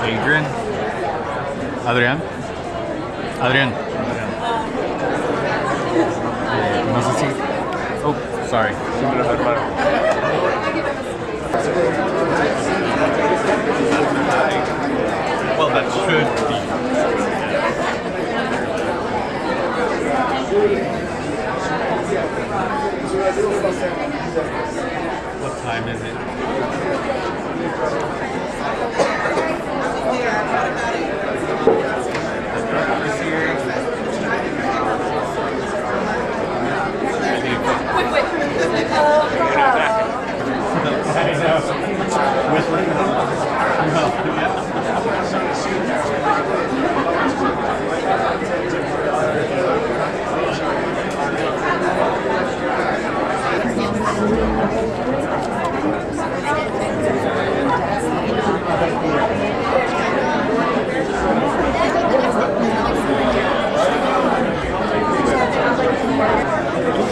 Adrian? Adrián? Adrián. No sé si... Oh, sorry. Well, that should be. What time is it?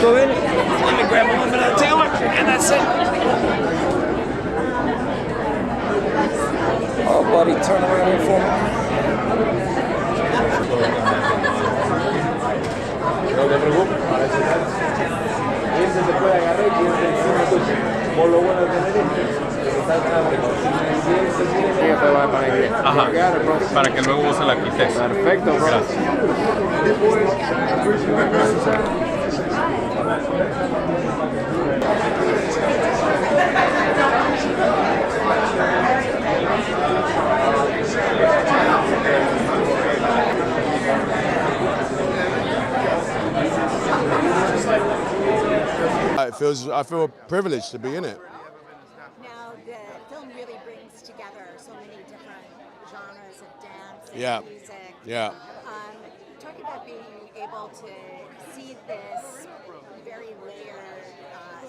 Go in, let me grab a little bit of the Taylor, and that's it. Oh, buddy, turn around here for me. No te preocupes, para eso está. Ese se puede agarrar y ese encima tuyo. Por lo bueno de tener este, que está tan apretado. Si él se tiene, te va a poner bien. Ajá, para que luego se la quites. Perfecto, bro. Gracias. I feel privileged to be in it. Now the film really brings together so many different genres of dance and Yeah. music. Yeah. Talk about being able to see this very layered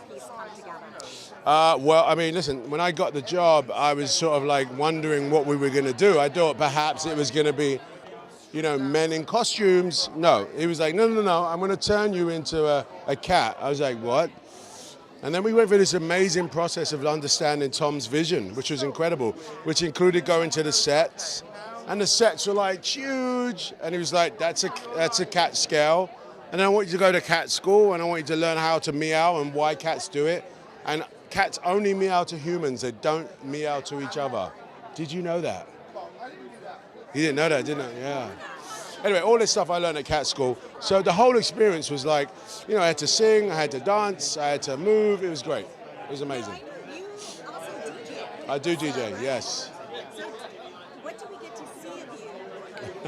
piece come together. Well, I mean, listen, when I got the job, I was sort of like wondering what we were going to do. I thought perhaps it was going to be, you know, men in costumes. No, he was like, no, I'm going to turn you into a cat. I was like, what? And then we went through this amazing process of understanding Tom's vision, which was incredible, which included going to the sets. And the sets were like huge. And he was like, that's a cat scale. And I want you to go to cat school and I want you to learn how to meow and why cats do it. And cats only meow to humans, they don't meow to each other. Did you know that? You didn't know that, didn't you? Yeah. Anyway, all this stuff I learned at cat school. So the whole experience was like, you know, I had to sing, I had to dance, I had to move. It was great. It was amazing. You also DJ. I do DJ, yes. So what do we get to see of you,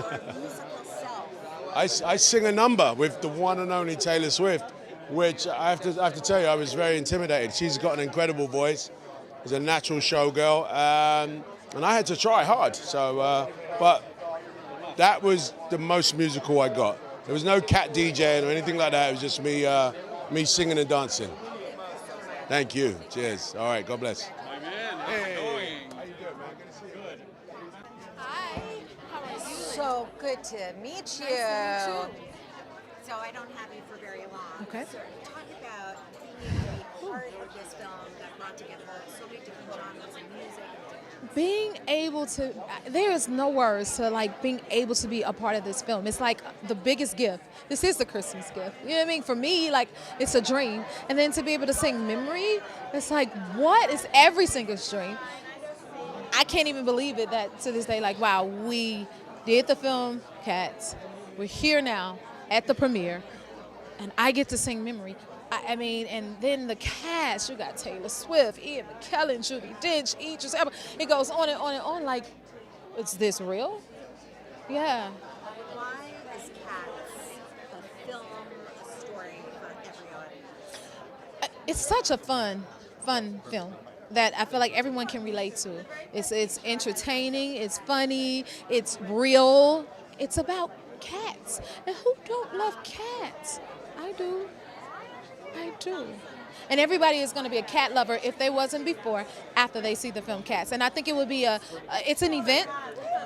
your musical self? I sing a number with the one and only Taylor Swift, which I have to tell you, I was very intimidated. She's got an incredible voice. She's a natural showgirl, and I had to try hard. So, but that was the most musical I got. There was no cat DJing or anything like that. It was just me singing and dancing. Thank you. Cheers. All right. God bless. My man, how's it going? How you doing, man? Good to see you. Good. Hi, how are you? So good to meet you. So I don't have you for very long. Okay. So talk about being a part of this film that brought together so many different genres of music and dance. Being able to, there is no words to like being able to be a part of this film. It's like the biggest gift. This is the Christmas gift. You know what I mean? For me, like it's a dream. And then to be able to sing Memory, it's like, what is every singer's dream? I can't even believe it that to this day, like, wow, we did the film Cats. We're here now at the premiere, and I get to sing Memory. I mean, and then the cast, you got Taylor Swift, Ian McKellen, Judi Dench, Idris, Elba. It goes on and on and on. Like, is this real? Yeah. Why is Cats a film, a story for every audience? It's such a fun film that I feel like everyone can relate to. It's entertaining, it's funny, it's real. It's about cats. And who don't love cats? I do. And everybody is going to be a cat lover if they wasn't before, after they see the film Cats. And I think it would be it's an event,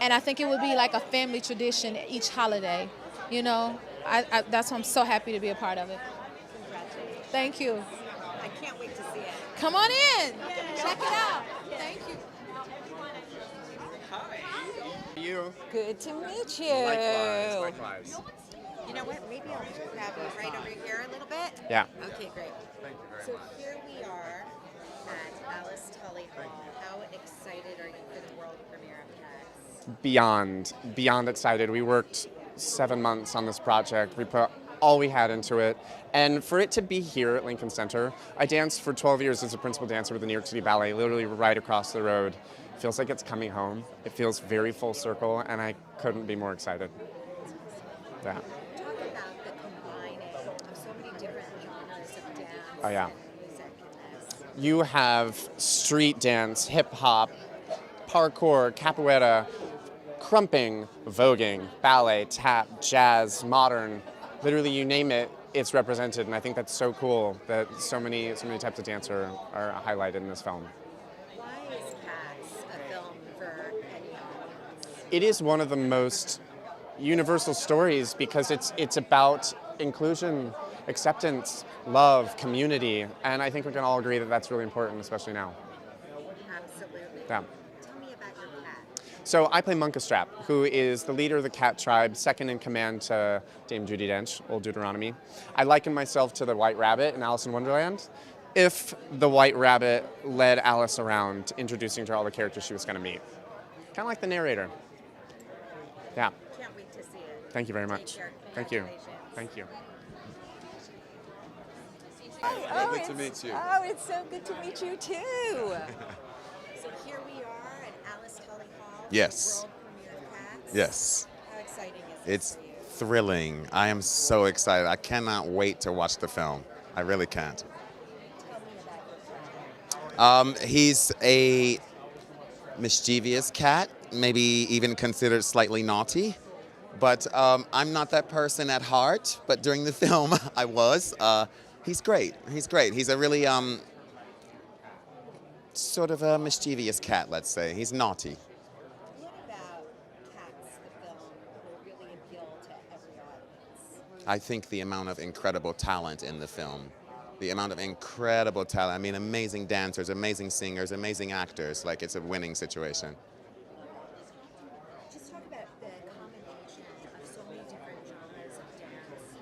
and I think it would be like a family tradition each holiday. You know, that's why I'm so happy to be a part of it. Congratulations. Thank you. I can't wait to see it. Come on in. Check it out. Thank you. Hi. you? Good to meet you. Likewise. You know what? Maybe I'll grab you right over here a little bit. Yeah. Okay, great. Thank you very So much. here we are at Alice Tully Hall. How excited are you for the world premiere of Cats? Beyond excited. We worked 7 months on this project. We put all we had into it. And for it to be here at Lincoln Center, I danced for 12 years as a principal dancer with the New York City Ballet, literally right across the road. Feels like it's coming home. It feels very full circle, and I couldn't be more excited. Yeah. Talk about the combining of so many different genres of dance Oh, yeah. and music in this. You have street dance, hip hop, parkour, capoeira, crumping, voguing, ballet, tap, jazz, modern. Literally, you name it, it's represented, and I think that's so cool that so many types of dance are highlighted in this film. Why is Cats a film for any audience? It is one of the most universal stories because it's about inclusion, acceptance, love, community, and I think we can all agree that that's really important, especially now. Absolutely. Yeah. Tell me about your cat. So I play Munkastrap, who is the leader of the cat tribe, second in command to Dame Judi Dench, Old Deuteronomy. I liken myself to the White Rabbit in Alice in Wonderland. If the White Rabbit led Alice around, introducing to her all the characters she was going to meet. Kind of like the narrator. Yeah. Can't wait to see it. Thank you very much. Take care. Thank you. Congratulations. Thank you. Good to meet you. Oh, it's so good to meet you too. So here we are at Alice Tully Hall. Yes. World premiere of Cats. Yes. How exciting is this It's for you? thrilling. I am so excited. I cannot wait to watch the film. I really can't. Tell me about your cat. He's a mischievous cat, maybe even considered slightly naughty. But I'm not that person at heart, but during the film I was. He's great. He's great. He's a really sort of a mischievous cat, let's say. He's naughty. What about Cats, the film, will really appeal to every audience? I think the amount of incredible talent in the film. The amount of incredible talent. I mean, amazing dancers, amazing singers, amazing actors. Like, it's a winning situation. Just talk about the combination of so many different genres of dance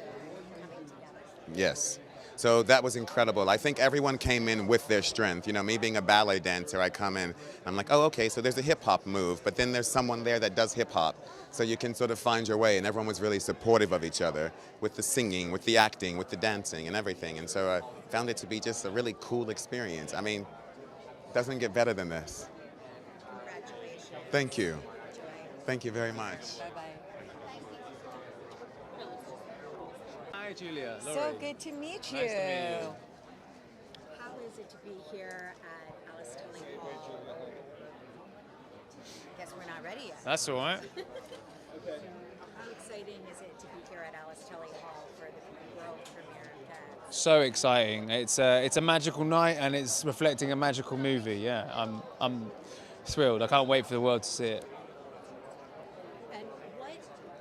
and music coming together. Yes. So that was incredible. I think everyone came in with their strength. You know, me being a ballet dancer, I come in, I'm like, oh, okay, so there's a hip hop move, but then there's someone there that does hip hop. So you can sort of find your way, and everyone was really supportive of each other with the singing, with the acting, with the dancing and everything. And so I found it to be just a really cool experience. I mean, it doesn't get better than this. Congratulations. Thank you. Enjoy. Thank you very much. Bye-bye. Hi, Julia. So good to meet you. Nice to meet you. How is it to be here at Alice Tully Hall? Guess we're not ready yet. That's all right. How exciting is it to be here at Alice Tully Hall for the world premiere of Cats? So exciting. It's a magical night and it's reflecting a magical movie. Yeah, I'm thrilled. I can't wait for the world to see it. And what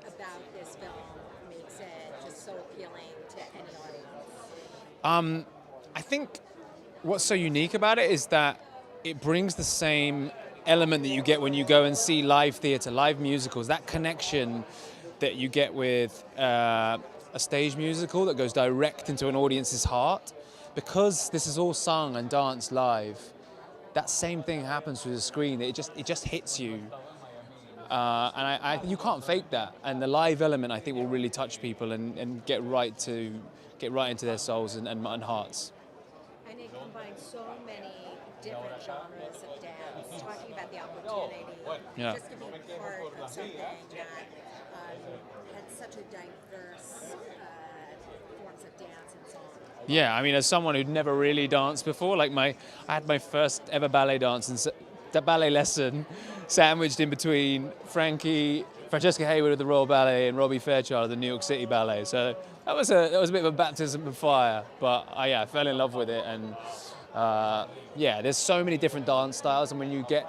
about this film makes it just so appealing to any audience? I think what's so unique about it is that it brings the same element that you get when you go and see live theatre, live musicals, that connection that you get with a stage musical that goes direct into an audience's heart. Because this is all sung and danced live, that same thing happens through the screen. It just hits you. And you can't fake that. And the live element, I think, will really touch people and get right into their souls and hearts. And it combines so many different genres of dance, talking about the opportunity Yeah. just to be part of something that had such a diverse forms of dance and song. Yeah, I mean, as someone who'd never really danced before, I had my first ever ballet dance and that ballet lesson sandwiched in between Francesca Hayward of the Royal Ballet and Robbie Fairchild of the New York City Ballet. So that was a bit of a baptism of fire, but I fell in love with it. And there's so many different dance styles, and when you get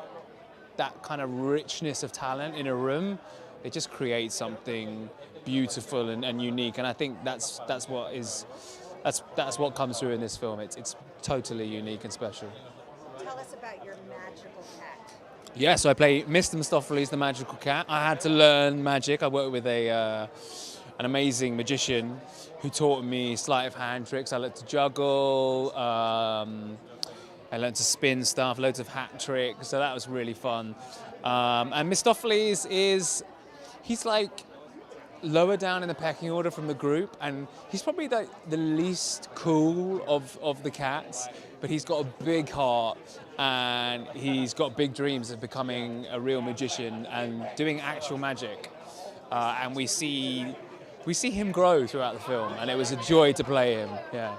that kind of richness of talent in a room, it just creates something beautiful and unique. And I think that's what comes through in this film. It's totally unique and special. Tell us about your magical cat. Yeah, so I play Mr. Mistopheles, the magical cat. I had to learn magic. I worked with an amazing magician who taught me sleight of hand tricks. I learned to juggle. I learned to spin stuff, loads of hat tricks. So that was really fun. And Mistopheles he's like lower down in the pecking order from the group, and he's probably the least cool of the cats, but he's got a big heart and he's got big dreams of becoming a real magician and doing actual magic. And we see him grow throughout the film, and it was a joy to play him. Yeah.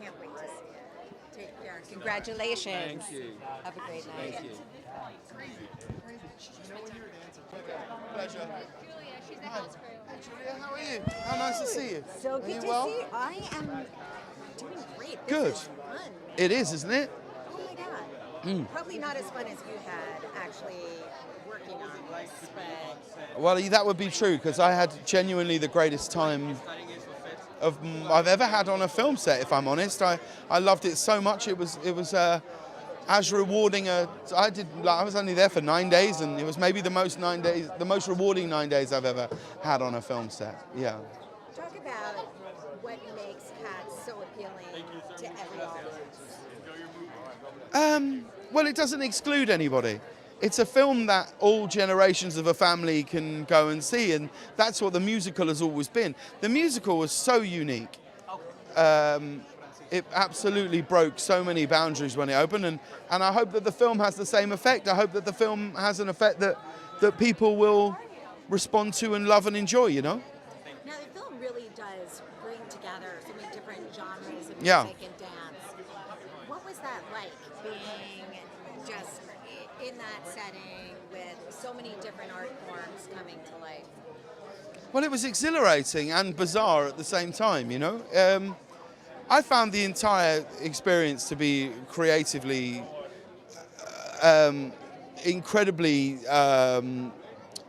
Can't wait to see it. Take care. Congratulations. Thank you. Have a great night. Thank you. Pleasure. Julia, how are you? How nice to see you. So Are good you to well? see you. I am doing great. Good. This is fun. It is, isn't it? Oh my God. Probably not as fun as you had actually working on this, but Well, that would be true, because I had genuinely the greatest time I've ever had on a film set, if I'm honest. I loved it so much. It was as rewarding I was only there for 9 days, and it was maybe the most rewarding 9 days I've ever had on a film set. Yeah. talk about what makes cats so appealing to every audience. Well, it doesn't exclude anybody. It's a film that all generations of a family can go and see, and that's what the musical has always been. The musical was so unique. It absolutely broke so many boundaries when it opened, and I hope that the film has the same effect. I hope that the film has an effect that people will respond to and love and enjoy, you know? Now, the film really does bring together so many different genres of Yeah. music and dance. What was that like, being just in that setting with so many different art forms coming to life? Well, it was exhilarating and bizarre at the same time, you know? I found the entire experience to be creatively incredibly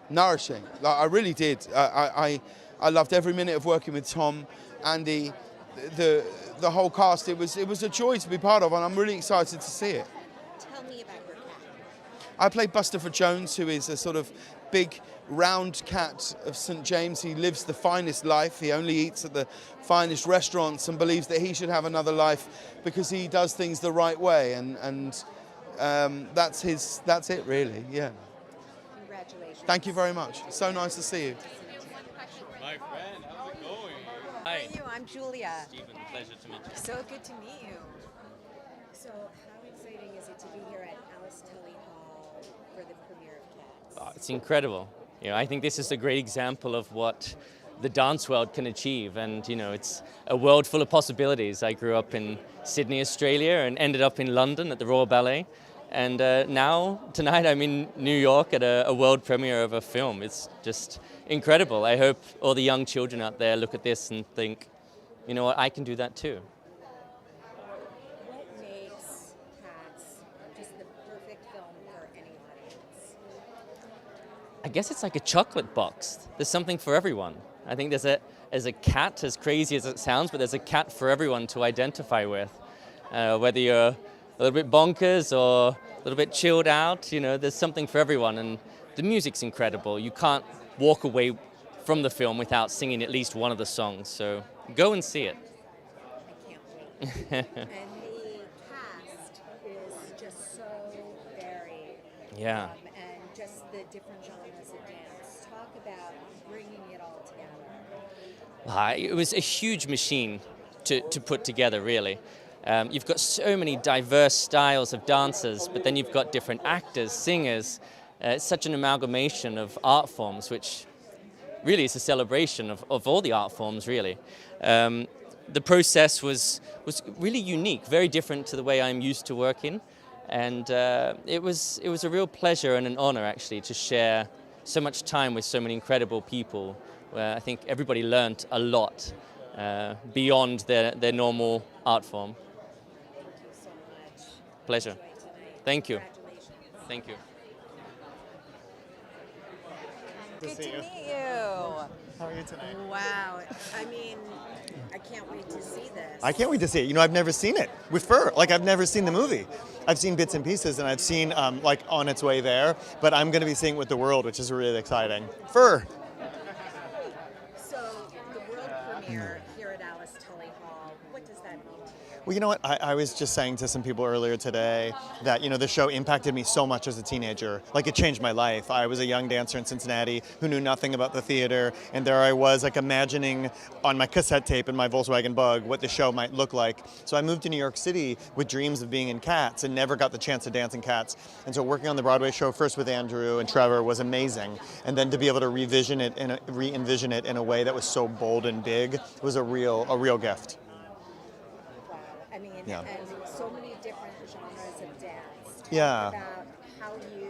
nourishing. Like, I really did. I loved every minute of working with Tom, Andy, the whole cast. It was a joy to be part of, and I'm really excited to see it. Tell me about your cat. I played Bustopher Jones, who is a sort of big, round cat of St. James. He lives the finest life. He only eats at the finest restaurants and believes that he should have another life because he does things the right way. And that's it, really. Yeah. Congratulations. Thank you very much. So nice to see you. My friend, how's it going? How are you? I'm Julia. Stephen, pleasure to meet you. So good to meet you. So, how exciting is it to be here at Alice Tully Hall for the premiere of Cats? It's incredible. You know, I think this is a great example of what the dance world can achieve, and you know, it's a world full of possibilities. I grew up in Sydney, Australia, and ended up in London at the Royal Ballet, and now tonight I'm in New York at a world premiere of a film. It's just incredible. I hope all the young children out there look at this and think, you know what, I can do that too. What makes Cats just the perfect film for any audience? I guess it's like a chocolate box. There's something for everyone. I think there's a cat, as crazy as it sounds, but there's a cat for everyone to identify with. Whether you're a little bit bonkers or a little bit chilled out, you know, there's something for everyone. And the music's incredible. You can't walk away from the film without singing at least one of the songs. So go and see it. I can't wait. And the cast is just so varied. Yeah. And just the different genres of dance. Talk about bringing it all together. It was a huge machine to put together, really. You've got so many diverse styles of dancers, but then you've got different actors, singers. It's such an amalgamation of art forms, which really is a celebration of all the art forms, really. The process was really unique, very different to the way I'm used to working. And it was a real pleasure and an honor, actually, to share so much time with so many incredible people, where I think everybody learned a lot beyond their normal art form. Thank you so much. Pleasure. Enjoy tonight. Thank you. Congratulations. Thank you. Good to see you. meet you. How are you tonight? Wow. I mean, I can't wait to see this. I can't wait to see it. You know, I've never seen it with fur. Like, I've never seen the movie. I've seen bits and pieces, and I've seen, like, On Its Way There, but I'm going to be seeing it with the world, which is really exciting. Fur. So, the world premiere here at Alice Tully Hall, what does that mean to you? Well, you know what? I was just saying to some people earlier today that, you know, the show impacted me so much as a teenager. Like, it changed my life. I was a young dancer in Cincinnati who knew nothing about the theater, and there I was, like, imagining on my cassette tape in my Volkswagen Bug what the show might look like. So I moved to New York City with dreams of being in Cats and never got the chance to dance in Cats. And so working on the Broadway show first with Andrew and Trevor was amazing. And then to be able to re-envision it in a way that was so bold and big was a real gift. I mean, Yeah. and so many different genres of dance. Talk Yeah. about how you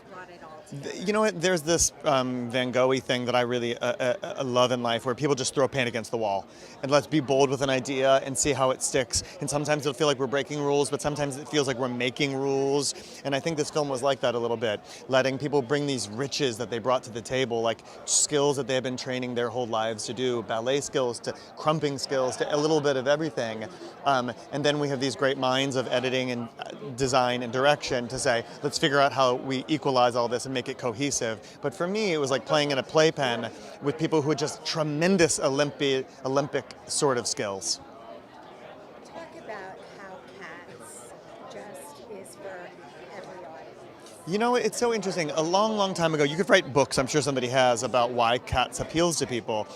brought it all together. You know what? There's this Van Gogh-y thing that I really love in life, where people just throw paint against the wall and let's be bold with an idea and see how it sticks. And sometimes it'll feel like we're breaking rules, but sometimes it feels like we're making rules. And I think this film was like that a little bit, letting people bring these riches that they brought to the table, like skills that they have been training their whole lives to do, ballet skills to crumping skills to a little bit of everything. And then we have these great minds of editing and design and direction to say, let's figure out how we equalize all this and make it cohesive. But for me, it was like playing in a playpen with people who had just tremendous Olympic sort of skills. Talk about how Cats just is for every audience. You know, it's so interesting. A long time ago, you could write books, I'm sure somebody has, about why Cats appeals to people.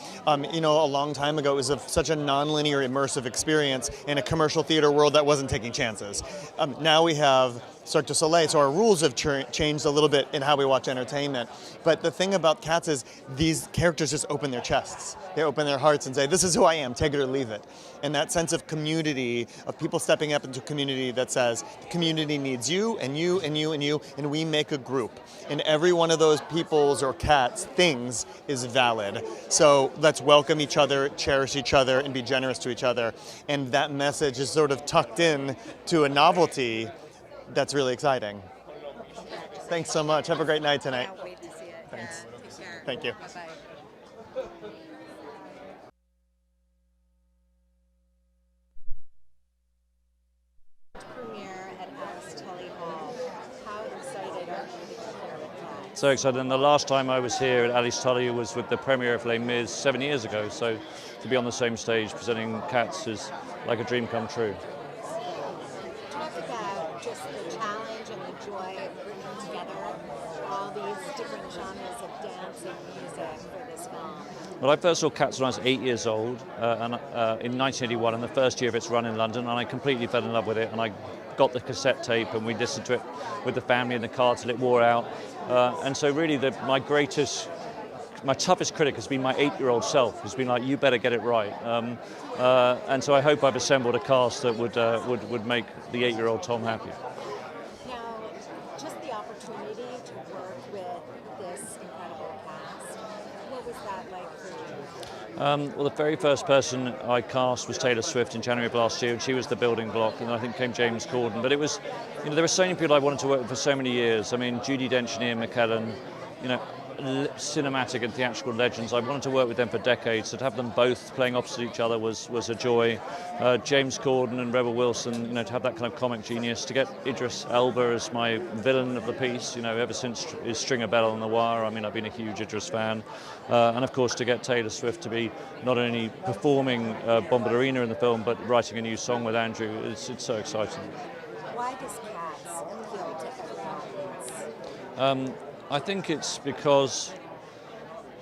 You know, a long time ago, it was such a non-linear, immersive experience in a commercial theater world that wasn't taking chances. Now we have Cirque du Soleil, so our rules have changed a little bit in how we watch entertainment. But the thing about Cats is these characters just open their chests. They open their hearts and say, this is who I am, take it or leave it. And that sense of community, of people stepping up into a community that says, the community needs you, and you, and you, and you, and we make a group. And every one of those people's or cats' things is valid. So let's welcome each other, cherish each other, and be generous to each other. And that message is sort of tucked in to a novelty that's really exciting. Thanks so much. Have a great night tonight. Can't wait to see it. Thanks. Yeah, take care. Thank you. Bye-bye. Premiere at Alice Tully Hall. How excited are you to be here with Cats? So excited. And the last time I was here at Alice Tully was with the premiere of Les Mis 7 years ago. So to be on the same stage presenting Cats is like a dream come true. Talk about just the challenge and the joy of bringing together all these different genres of dance and music for this film. Well, I first saw Cats when I was 8 years old in 1981, in the first year of its run in London, and I completely fell in love with it. And I got the cassette tape, and we listened to it with the family in the car till it wore out. And so, really, my toughest critic has been my 8-year-old self, who's been like, "You better get it right." And so, I hope I've assembled a cast that would make the 8-year-old Tom happy. Now, just the opportunity to work with this incredible cast, what was that like for you? Well, the very first person I cast was Taylor Swift in January of last year, and she was the building block, and I think came James Corden. But it was, you know, there were so many people I wanted to work with for so many years. I mean, Judi Dench and Ian McKellen, you know, cinematic and theatrical legends. I wanted to work with them for decades. So to have them both playing opposite each other was a joy. James Corden and Rebel Wilson, you know, to have that kind of comic genius. To get Idris Elba as my villain of the piece, you know, ever since his Stringer Bell on the Wire. I mean, I've been a huge Idris fan. And of course, to get Taylor Swift to be not only performing Bombalurina in the film, but writing a new song with Andrew, it's so exciting. Why does Cats appeal to every audience? I think it's because,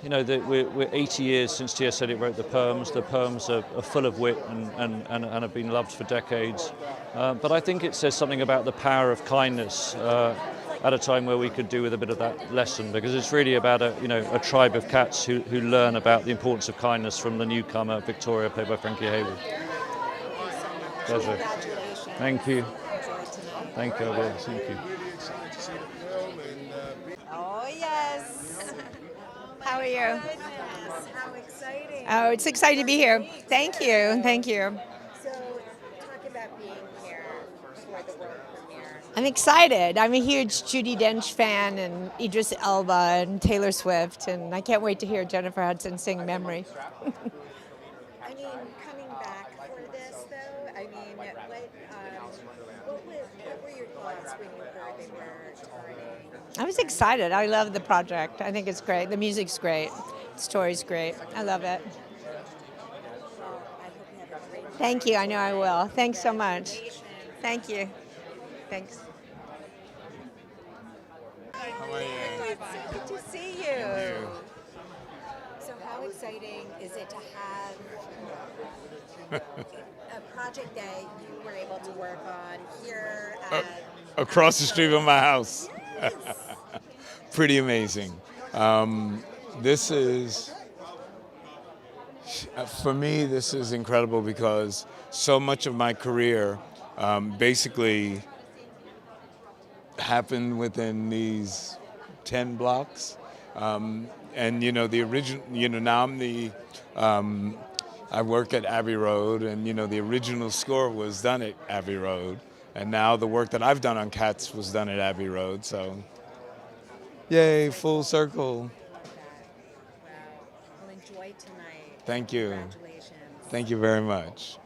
you know, we're 80 years since T.S. Eliot wrote the poems. The poems are full of wit and have been loved for decades. But I think it says something about the power of kindness at a time where we could do with a bit of that lesson, because it's really about a tribe of cats who learn about the importance of kindness from the newcomer Victoria, played by Frankie Hayward. Pleasure. Congratulations. Thank you. Enjoy tonight. Thank you, I will. Thank you. Oh, yes. How are you? Goodness, how exciting. Oh, it's exciting to be here. Thank you. Thank you. So, talk about being here for the world premiere. I'm excited. I'm a huge Judi Dench fan and Idris Elba and Taylor Swift, and I can't wait to hear Jennifer Hudson sing Memory. I mean, coming back for this, though, I mean, what were your thoughts when you heard they were turning? I was excited. I love the project. I think it's great. The music's great. The story's great. I love it. Well, I hope you have a great night. Thank you. I know I will. Thanks so much. Thank you. Thanks. How are you? Good to see you. So how exciting is it to have a project that you were able to work on here at... Across the street from my house. Yes. Pretty amazing. This is, for me, this is incredible because so much of my career basically happened within these 10 blocks. And you know, the original, you know, now I'm the, I work at Abbey Road, and you know, the original score was done at Abbey Road. And now the work that I've done on Cats was done at Abbey Road, so yay, full circle. Well, enjoy tonight. Thank you. Congratulations. Thank you very much.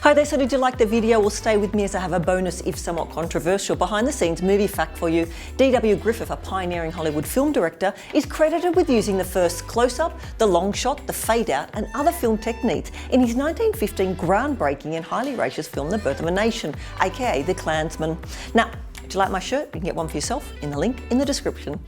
Hi there, so did you like the video? Well, stay with me as I have a bonus, if somewhat controversial, behind-the-scenes movie fact for you. D.W. Griffith, a pioneering Hollywood film director, is credited with using the first close-up, the long shot, the fade-out and other film techniques in his 1915 groundbreaking and highly racist film The Birth of a Nation, aka The Klansman. Now, do you like my shirt? You can get one for yourself in the link in the description.